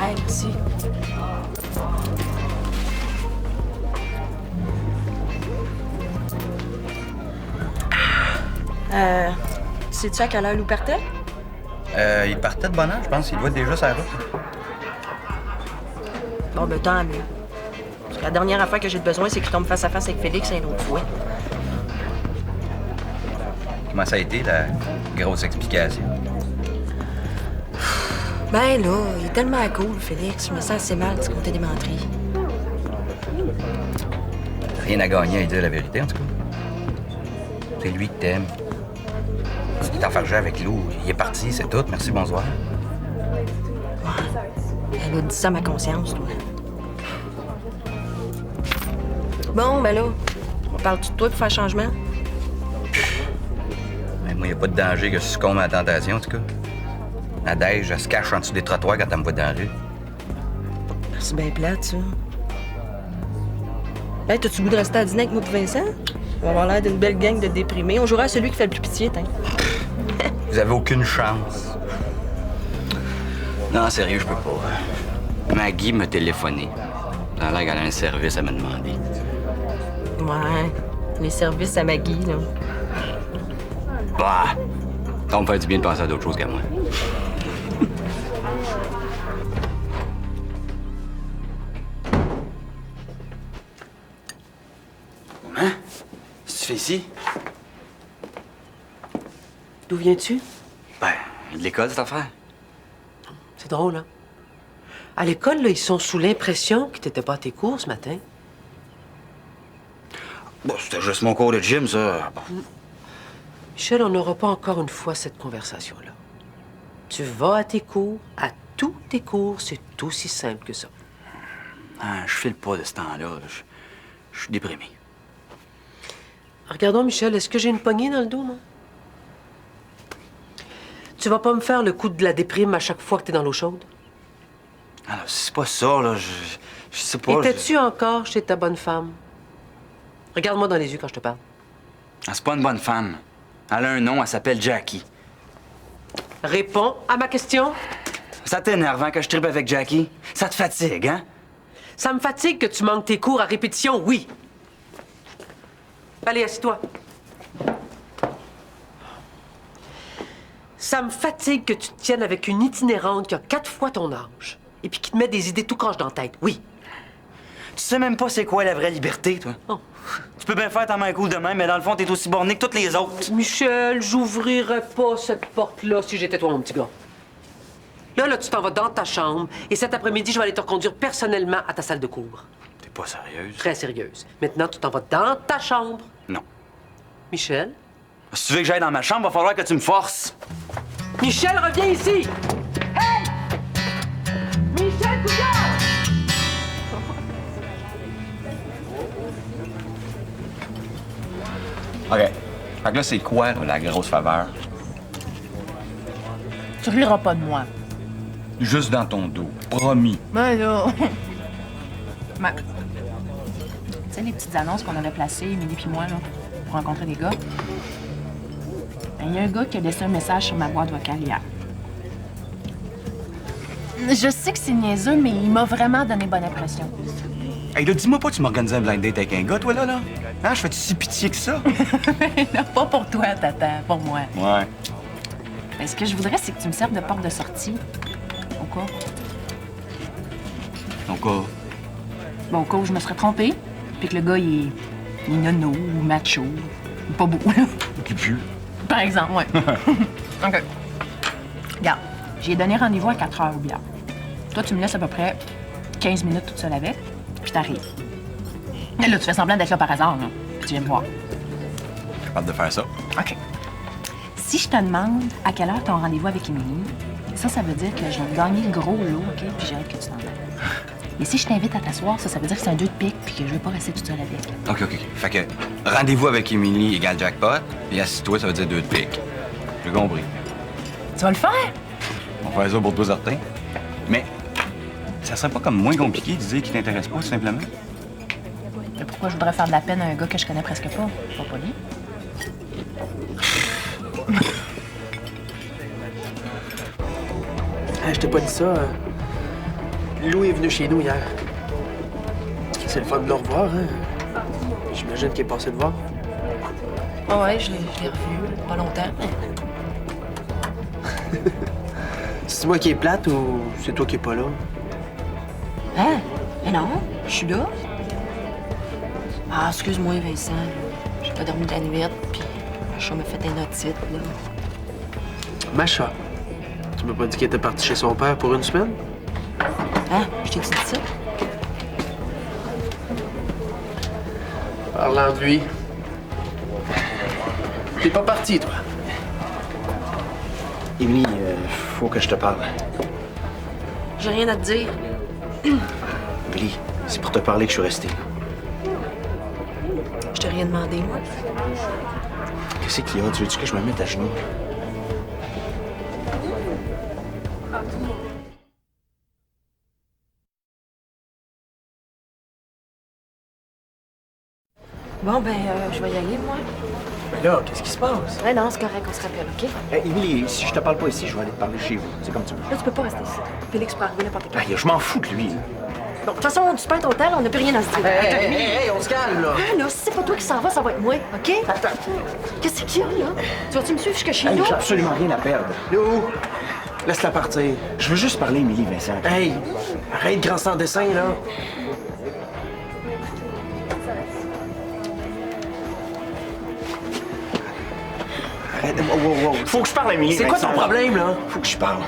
Bye, merci. Sais-tu à quelle heure Lou partait? Il partait de bonne heure, je pense. Il doit être déjà sur la route. Bon, ben tant mieux. Parce que la dernière affaire que j'ai besoin, c'est qu'il tombe face à face avec Félix une autre fois. Comment ça a été, la grosse explication? Ben là, il est tellement cool, Félix. Je me sens assez mal de ce côté des menteries. Rien à gagner à lui dire la vérité, en tout cas. C'est lui que t'aimes. Tu t'es enfargé avec Lou. Il est parti, c'est tout. Merci, bonsoir. Elle a dit ça à ma conscience, toi. Bon, ben là, on parle-tu de toi pour faire changement? Mais moi, il n'y a pas de danger que je succombe à la tentation, en tout cas. La neige, elle se cache en dessous des trottoirs quand elle me voit dans la rue. C'est bien plate, ça. Hey, t'as-tu le goût de rester à dîner avec moi et Vincent? On va avoir l'air d'une belle gang de déprimés. On jouera à celui qui fait le plus pitié, t'in. Vous avez aucune chance. Non, sérieux, je peux pas. Maggie m'a téléphoné. Ça a l'air qu'elle a un service à me demander. Ouais, les services à Maggie, là. Bah! Ça va me faire du bien de penser à d'autres choses qu'à moi. Hein? Qu'est-ce que tu fais ici? D'où viens-tu? Ben, de l'école, cette affaire. C'est drôle, hein? À l'école, là, ils sont sous l'impression que t'étais pas à tes cours ce matin. Bon, c'était juste mon cours de gym, ça. Bon. Michel, on n'aura pas encore une fois cette conversation-là. Tu vas à tes cours, à tous tes cours, c'est aussi simple que ça. Ah, je file pas de ce temps-là. Je suis déprimé. Regardons, Michel, est-ce que j'ai une poignée dans le dos, moi? Tu vas pas me faire le coup de la déprime à chaque fois que t'es dans l'eau chaude? Alors, c'est pas ça, là. Je sais pas. Étais-tu encore chez ta bonne femme? Regarde-moi dans les yeux quand je te parle. Ah, c'est pas une bonne femme. Elle a un nom, elle s'appelle Jackie. Réponds à ma question. Ça t'énerve, hein, que je tripe avec Jackie? Ça te fatigue, hein? Ça me fatigue que tu manques tes cours à répétition, oui. Allez, assieds-toi. Ça me fatigue que tu te tiennes avec une itinérante qui a 4 fois ton âge et puis qui te met des idées tout croche dans la tête, oui. Tu sais même pas c'est quoi la vraie liberté, toi. Oh. Tu peux bien faire ta main cool demain, mais dans le fond, t'es aussi borné que toutes les autres. Michel, j'ouvrirais pas cette porte-là si j'étais toi, mon petit gars. Là, tu t'en vas dans ta chambre et cet après-midi, je vais aller te reconduire personnellement à ta salle de cours. T'es pas sérieuse? Très sérieuse. Maintenant, tu t'en vas dans ta chambre. Non. Michel? Si tu veux que j'aille dans ma chambre, va falloir que tu me forces. Michel, reviens ici! Hey! Michel Couillard! OK. Fait que là, c'est quoi, là, la grosse faveur? Tu riras pas de moi. Juste dans ton dos. Promis. Ben là... Ben, tu sais, les petites annonces qu'on avait placées, Émilie puis moi, là, pour rencontrer des gars. Ben, il y a un gars qui a laissé un message sur ma boîte vocale hier. Je sais que c'est niaiseux, mais il m'a vraiment donné bonne impression. Hey, là, dis-moi pas que tu m'organises un blind date avec un gars, toi, là? Hein, je fais-tu si pitié que ça? Non, pas pour toi, Tata, pour moi. Ouais. Ben, ce que je voudrais, c'est que tu me serves de porte de sortie. Au cas. Ton cas? Bon, au cas où je me serais trompée, puis que le gars, il est nono ou macho, ou pas beau, là. Qui pue. Par exemple, ouais. OK. Regarde, j'ai donné rendez-vous à 4 heures au billard. Toi, tu me laisses à peu près 15 minutes toute seule avec, puis t'arrives. Mais là, tu fais semblant d'être là par hasard, là. Puis tu viens me voir. Je suis capable de faire ça. OK. Si je te demande à quelle heure ton rendez-vous avec Émilie, ça veut dire que je vais gagner le gros lot, OK? Puis j'ai hâte que tu t'en ailles. Et si je t'invite à t'asseoir, ça veut dire que c'est un 2 de pique, puis que je vais pas rester toute seule avec. OK. Fait que rendez-vous avec Émilie égale jackpot, et assis-toi, ça veut dire 2 de pique. J'ai compris. Tu vas le faire? On va faire ça pour toi, certain. Mais ça serait pas comme moins compliqué de dire qu'il t'intéresse pas, tout simplement? Mais pourquoi je voudrais faire de la peine à un gars que je connais presque pas? Pas poli. Je t'ai pas dit ça. Lou est venu chez nous hier. C'est le fun de le revoir, hein? J'imagine qu'il est passé de voir. Ah ouais, je l'ai revu, pas longtemps. C'est moi qui est plate ou c'est toi qui est pas là? Hein? Mais non, je suis là. Ah, excuse-moi, Vincent. J'ai pas dormi de la nuit, puis ma chat m'a fait un otite, là. Macha, tu m'as pas dit qu'elle était partie chez son père pour une semaine? Hein? Je t'ai dit ça? Parlant de lui. T'es pas parti, toi? Émilie, faut que je te parle. J'ai rien à te dire. Émilie, c'est pour te parler que je suis resté. Je t'ai rien demandé, moi. Qu'est-ce qu'il y a? Tu veux-tu que je me mette à genoux? Bon, ben, je vais y aller, moi. Mais là, qu'est-ce qui se passe? Ouais, non, c'est correct, on se rappelle, OK? Hey, Émilie, si je te parle pas ici, je vais aller te parler chez vous. C'est comme tu veux. Là, tu peux pas rester ici. Félix peut arriver n'importe quand. Hey, je m'en fous de lui. Bon, de toute façon, tu perds ton temps, là, on n'a plus rien à se dire. Hey, on se calme, là! Ah, là, si c'est pas toi qui s'en va, ça va être moi, OK? Attends. Qu'est-ce qu'il y a, là? Tu vas-tu me suivre jusqu'à chez Hey, nous? j'ai absolument rien à perdre. Lou, laisse-la partir. Je veux juste parler à Émilie, Vincent. Hey, arrête grand sans dessin, là. Arrête, wow. Faut que je parle à Émilie, C'est quoi Vincent. ton problème, là? Faut que je parle.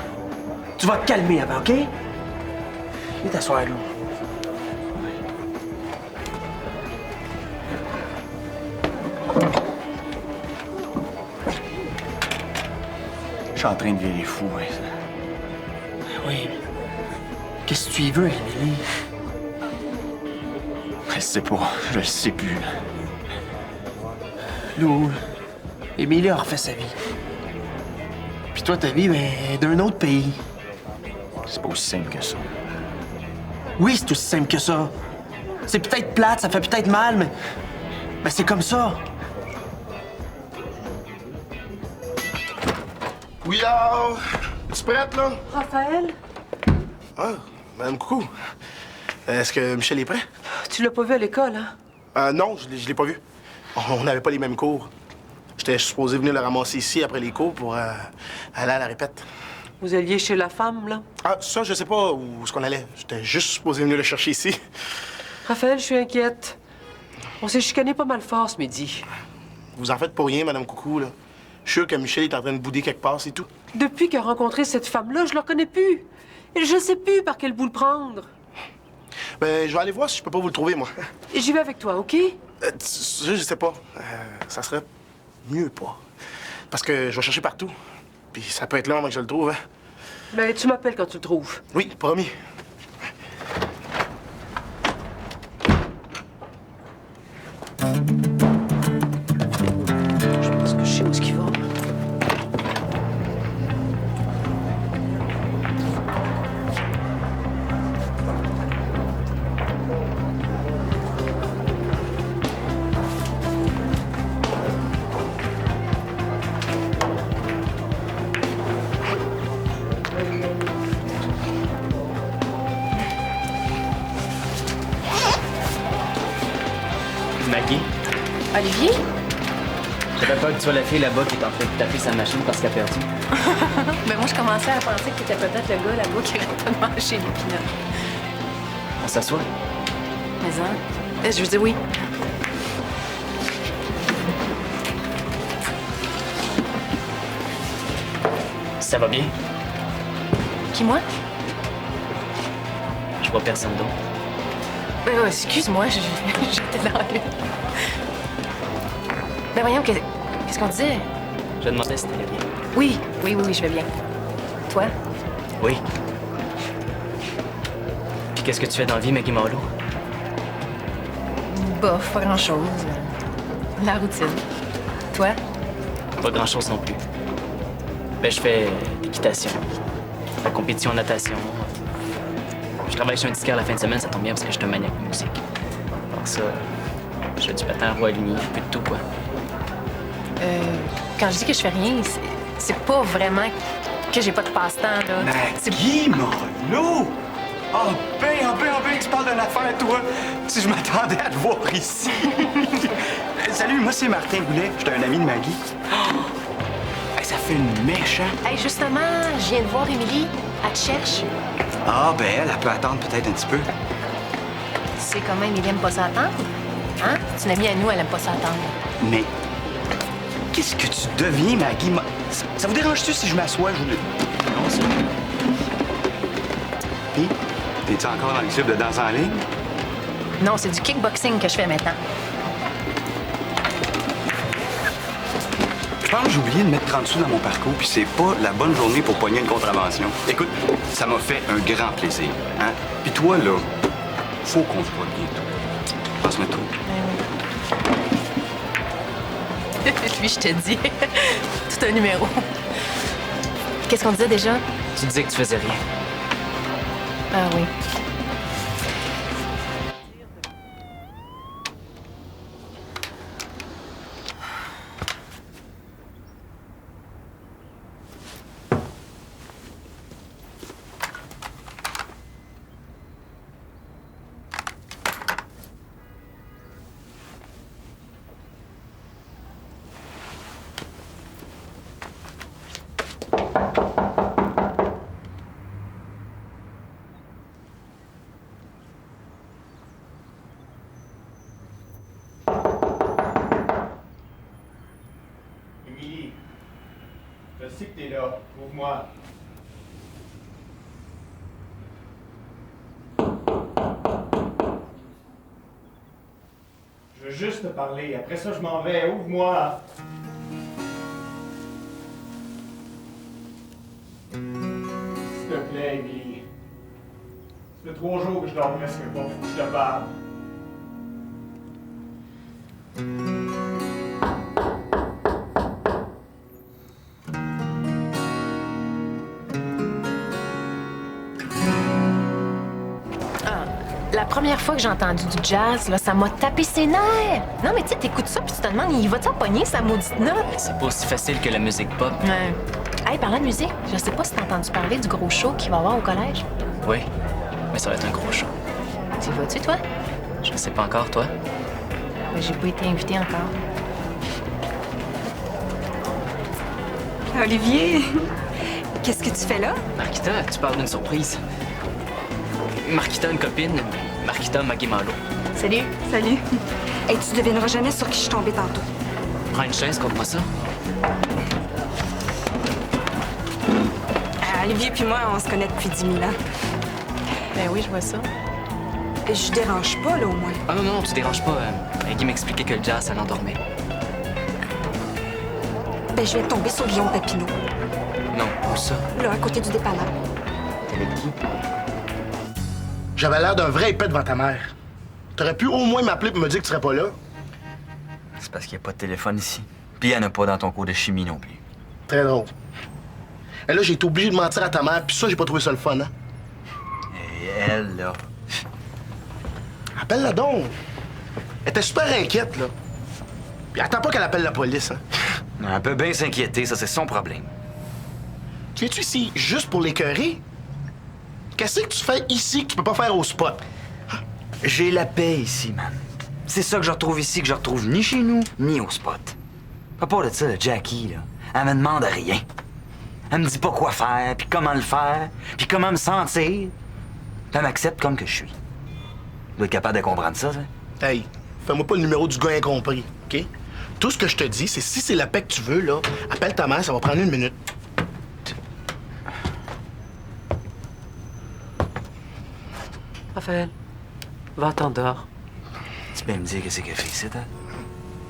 Tu vas te calmer avant, OK? Viens t'asseoir, Lou. Je suis en train de virer fou, Vincent. Oui. Qu'est-ce que tu y veux, Émilie? Je sais pas. Je le sais plus. Lou, Émilie a refait sa vie. Puis toi, ta vie, ben, d'un autre pays. C'est pas aussi simple que ça. Oui, c'est aussi simple que ça. C'est peut-être plate, ça fait peut-être mal, mais... Ben, c'est comme ça. Oui, là! Es-tu prête, là? Raphaël, Ah, Madame Coucou. Est-ce que Michel est prêt? tu l'as pas vu à l'école, hein? Non, je l'ai pas vu. On n'avait pas les mêmes cours. J'étais supposé venir le ramasser ici après les cours pour aller à la répète. Vous alliez chez la femme, là? Ah, ça, je sais pas où est-ce qu'on allait. J'étais juste supposé venir le chercher ici. Raphaël, je suis inquiète. On s'est chicané pas mal fort ce midi. Vous en faites pour rien, Madame Coucou, là. Je suis sûr que Michel est en train de bouder quelque part, c'est tout. Depuis qu'il a rencontré cette femme-là, je la reconnais plus. Et je sais plus par quel bout le prendre. Ben, je vais aller voir si je peux pas vous le trouver, moi. J'y vais avec toi, OK? Je sais pas. Ça serait mieux pas. Parce que je vais chercher partout. Puis ça peut être long avant que je le trouve, hein. Ben, tu m'appelles quand tu le trouves. Oui, promis. Est-ce que je sais où est-ce qu'il va? Maggie, Olivier? j'avais peur que tu sois la fille là-bas qui est en train de taper sa machine parce qu'elle a perdu. Ben moi, je commençais à penser que t'étais peut-être le gars là-bas qui arrête pas de manger les pinottes. On s'assoit. Mais hein? Je veux dire oui. Ça va bien? Qui, moi? Je vois personne d'autre. Excuse-moi, j'étais dans le... Ben voyons, qu'est-ce qu'on disait? Je me demandais si t'allais bien. Oui, je vais bien. Toi? Oui. Puis qu'est-ce que tu fais dans la vie, Maggie Marlowe? Bof, pas grand-chose. La routine. Toi? Pas grand-chose non plus. Ben, je fais l'équitation, la compétition en natation. Je travaille chez un disquaire la fin de semaine, ça tombe bien parce que je suis un maniaque de musique. Alors ça, je fais du patin à roue aligné, un peu de tout, quoi. Quand je dis que je fais rien, c'est pas vraiment que j'ai pas de passe-temps, là. C'est- Maggie Marlowe! Ben, tu parles d'une affaire, toi. Si je m'attendais à te voir ici. Salut, moi, c'est Martin Goulet. Je suis un ami de Maggie. Hey, ça fait une mèche, hein? Hey, justement, je viens de voir Émilie. Elle te cherche. Ah, ben, elle peut attendre peut-être un petit peu. Tu sais comment Émilie aime pas s'attendre? Hein? C'est une amie à nous, elle aime pas s'attendre. Mais qu'est-ce que tu deviens, Maggie? Ça vous dérange-tu si je m'assois? Non, ça. Puis, t'es-tu encore dans le club de danse en ligne? Non, c'est du kickboxing que je fais maintenant. Je pense que j'ai oublié de mettre 30 sous dans mon parcours, puis c'est pas la bonne journée pour pogner une contravention. Écoute, ça m'a fait un grand plaisir, hein? Puis toi, là, faut qu'on se voit bientôt. Passe-moi tout. Puis je te dis, tout un numéro. Qu'est-ce qu'on disait déjà? Tu disais que tu faisais rien. Ah oui. Émilie, je sais que t'es là. Ouvre-moi. Je veux juste te parler. Après ça, je m'en vais. Ouvre-moi. S'il te plaît, Émilie. Ça fait 3 jours que je dors presque pas. Faut que je te parle. La première fois que j'ai entendu du jazz, là, ça m'a tapé ses nerfs. Non, mais tu sais, t'écoutes ça puis tu te demandes, il va-tu pogner sa maudite note? C'est pas aussi facile que la musique pop. Ouais. Hey, parlant de musique, je sais pas si t'as entendu parler du gros show qu'il va y avoir au collège. Oui, mais ça va être un gros show. Tu y vas-tu, toi? Je sais pas encore, toi. Mais j'ai pas été invitée encore. Olivier, qu'est-ce que tu fais là? Marquita, tu parles d'une surprise. Marquita, une copine. Marquita Maggie-Malo. Salut. Salut. Et tu devineras jamais sur qui je suis tombée tantôt. Prends une chaise, compte-moi ça. Olivier puis moi, on se connaît depuis 10 000 ans. Ben oui, je vois ça. Et je dérange pas, là, au moins. Ah non, non, tu déranges pas. Maggie m'expliquait que le jazz, ça l'endormait. Ben, je viens de tomber sur Guillaume Papineau, Non, où ça? là, à côté du dépanneur. T'es avec qui? J'avais l'air d'un vrai épais devant ta mère. T'aurais pu au moins m'appeler pour me dire que tu serais pas là. C'est parce qu'il n'y a pas de téléphone ici. Puis il n'y en a pas dans ton cours de chimie non plus. Très drôle. Et là, j'ai été obligé de mentir à ta mère, puis ça, j'ai pas trouvé ça le fun, hein? Et elle, là. Appelle-la donc. Elle était super inquiète, là. Puis attends pas qu'elle appelle la police, hein? Elle peut bien s'inquiéter, ça, c'est son problème. Tu es-tu ici juste pour l'écœurer? Qu'est-ce que tu fais ici que tu peux pas faire au spot? J'ai la paix ici, man. C'est ça que je retrouve ici, que je retrouve ni chez nous, ni au spot. À part de ça, la Jackie, là, elle me demande rien. Elle me dit pas quoi faire, puis comment le faire, puis comment me sentir. Puis elle m'accepte comme que je suis. Tu dois être capable de comprendre ça, ça. Hey, fais-moi pas le numéro du gars incompris, OK? Tout ce que je te dis, c'est si c'est la paix que tu veux, là, appelle ta mère, ça va prendre 1 minute. Raphaël, va-t'en dehors. Tu peux me dire qu'est-ce qu'elle fait ici, toi?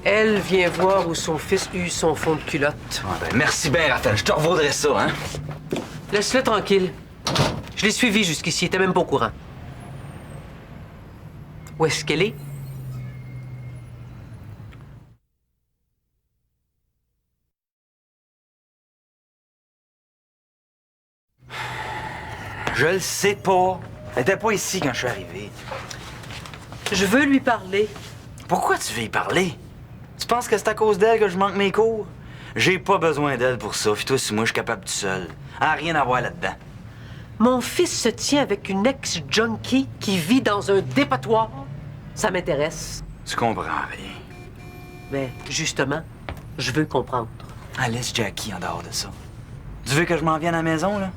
Elle vient voir où son fils eut son fond de culotte. Ah, ben, merci bien, Raphaël. Je te revaudrais ça, hein? Laisse-le tranquille. Je l'ai suivi jusqu'ici, il était même pas au courant. Où est-ce qu'elle est? Je le sais pas. Elle était pas ici quand je suis arrivé. Je veux lui parler. Pourquoi tu veux y parler? Tu penses que c'est à cause d'elle que je manque mes cours? J'ai pas besoin d'elle pour ça. Puis toi, si moi, je suis capable tout seul. Elle a rien à voir là-dedans. Mon fils se tient avec une ex-junkie qui vit dans un dépotoir. Ça m'intéresse. Tu comprends rien. Mais justement, je veux comprendre. Ah, laisse Jackie en dehors de ça. Tu veux que je m'en vienne à la maison, là?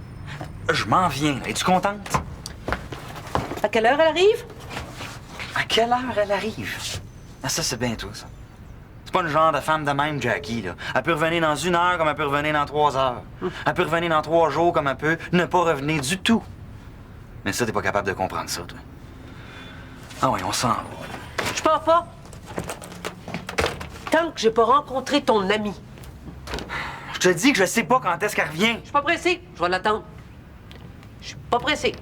Je m'en viens, là. Es-tu contente? À quelle heure elle arrive? À quelle heure elle arrive? Ah, ça, c'est bien tout, ça. C'est pas le genre de femme de même, Jackie, là. Elle peut revenir dans 1 heure comme elle peut revenir dans 3 heures. Elle peut revenir dans 3 jours comme elle peut ne pas revenir du tout. Mais ça, t'es pas capable de comprendre ça, toi. Ah oui, on s'en va. Je pars pas. Tant que j'ai pas rencontré ton ami. Je te dis que je sais pas quand est-ce qu'elle revient. Je suis pas pressé. Je vais l'attendre. Je suis pas pressé.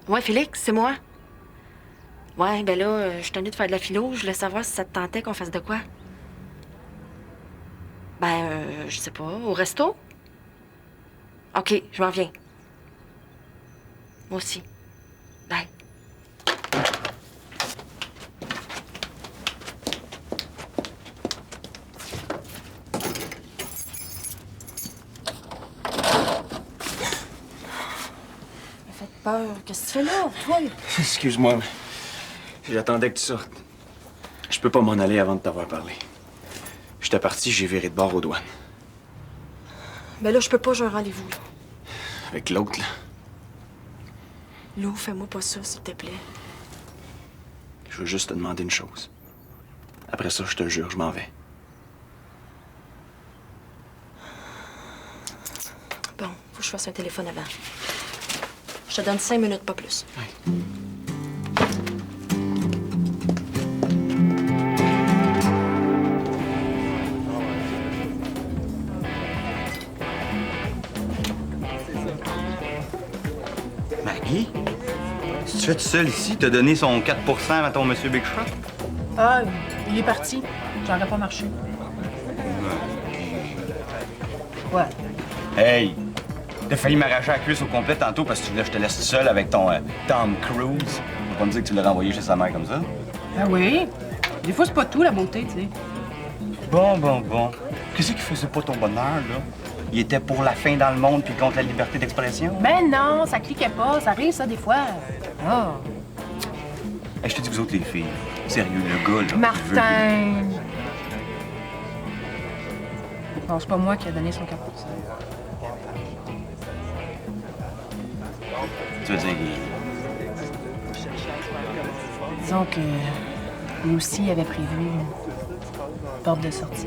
Ouais, Félix, c'est moi. Ouais, ben là, je suis tenue de faire de la philo. Je voulais savoir si ça te tentait qu'on fasse de quoi. Ben, je sais pas, au resto? OK, je m'en viens. Moi aussi. Bye. Peur. Qu'est-ce que tu fais là, toi? Excuse-moi, mais j'attendais que tu sortes. Je peux pas m'en aller avant de t'avoir parlé. J'étais parti, j'ai viré de bord aux douanes. Ben là, je peux pas, j'ai un rendez-vous, là. Avec l'autre, là. Lou, fais-moi pas ça, s'il te plaît. Je veux juste te demander une chose. Après ça, je te jure, je m'en vais. Bon, faut que je fasse un téléphone avant. Je te donne 5 minutes, pas plus. Oui. Maggie? Si tu fais tout seul ici, t'as donné son 4 à ton monsieur Big Shot? Ah, il est parti. J'aurais pas marché. Ouais. Hey! T'as failli m'arracher la cuisse au complet tantôt parce que tu voulais que je te laisse seul avec ton Tom Cruise. Tu vas pas me dire que tu l'as renvoyé chez sa mère comme ça? Ben oui. Des fois, c'est pas tout, la beauté, tu sais. Bon. Qu'est-ce qui faisait pas ton bonheur, là? Il était pour la fin dans le monde puis contre la liberté d'expression? Ben non, ça cliquait pas. Ça arrive, ça, des fois. Ah. Hey, je te dis, vous autres, les filles, sérieux, le gars, là... Martin! Bon, c'est pas moi qui a donné son 4%. Tu veux dire... Disons que lui aussi avait prévu une porte de sortie.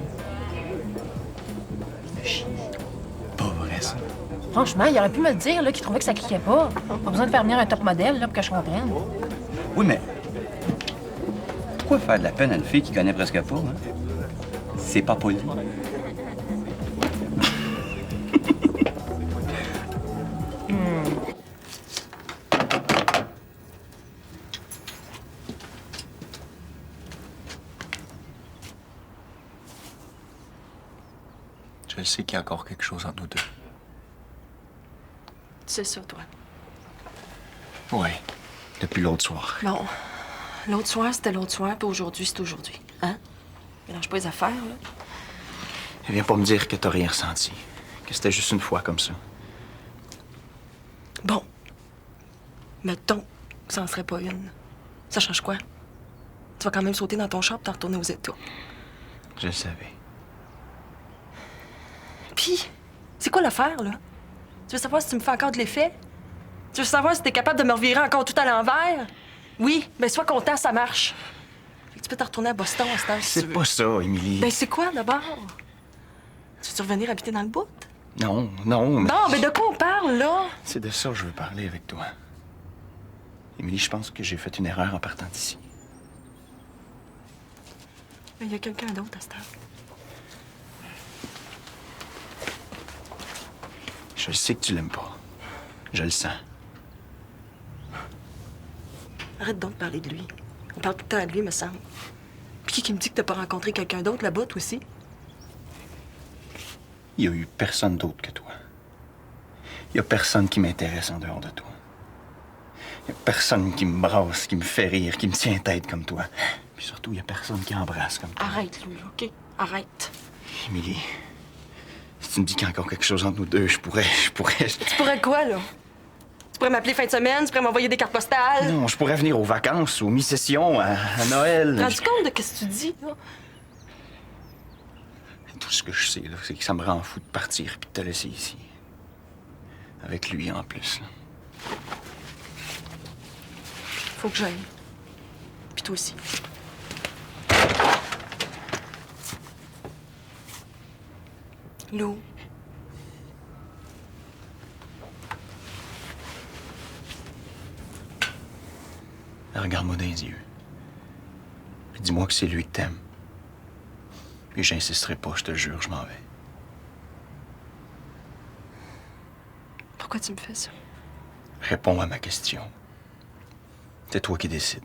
Pas vrai, ça. Franchement, il aurait pu me le dire, là, qu'il trouvait que ça cliquait pas. Pas besoin de faire venir un top modèle, là, pour que je comprenne. Oui, mais... Pourquoi faire de la peine à une fille qui connaît presque pas, hein? C'est pas poli. Je sais qu'il y a encore quelque chose entre nous deux. Tu sais ça, toi. Oui. Depuis l'autre soir. Bon. L'autre soir, c'était l'autre soir, puis aujourd'hui, c'est aujourd'hui. Hein? Mélange pas les affaires, là. Viens pas me dire que t'as rien ressenti. Que c'était juste une fois comme ça. Bon. Mettons que ça en serait pas une. Ça change quoi? Tu vas quand même sauter dans ton char et t'en retourner aux États. Je le savais. Puis, c'est quoi l'affaire, là? Tu veux savoir si tu me fais encore de l'effet? Tu veux savoir si t'es capable de me revirer encore tout à l'envers? Oui, ben sois content, ça marche. Fait que tu peux te retourner à Boston à cette heure, si tu C'est veux. pas ça, Émilie. Ben c'est quoi, d'abord? Tu veux revenir habiter dans le bout? Non, mais... Non, mais de quoi on parle, là? C'est de ça que je veux parler avec toi. Émilie, je pense que j'ai fait une erreur en partant d'ici. Mais il y a quelqu'un d'autre à cette heure. Je sais que tu l'aimes pas. Je le sens. Arrête donc de parler de lui. On parle tout le temps de lui, me semble. Puis qui me dit que t'as pas rencontré quelqu'un d'autre là-bas, toi aussi? Il y a eu personne d'autre que toi. Il y a personne qui m'intéresse en dehors de toi. Il y a personne qui me brasse, qui me fait rire, qui me tient tête comme toi. Puis surtout, il y a personne qui embrasse comme toi. Arrête, Louis, OK? Arrête. Émilie, si tu me dis qu'il y a encore quelque chose entre nous deux, je pourrais... Tu pourrais quoi, là? Tu pourrais m'appeler fin de semaine, tu pourrais m'envoyer des cartes postales. Non, je pourrais venir aux vacances, aux mi-sessions, à Noël. T'as rendu compte de ce que tu dis, là? Tout ce que je sais, là, c'est que ça me rend fou de partir puis de te laisser ici. Avec lui, en plus, là. Faut que j'aille. Puis toi aussi. Lou. Regarde-moi dans les yeux. Puis dis-moi que c'est lui que t'aimes. Puis j'insisterai pas, je te jure, je m'en vais. Pourquoi tu me fais ça? Réponds à ma question. C'est toi qui décides.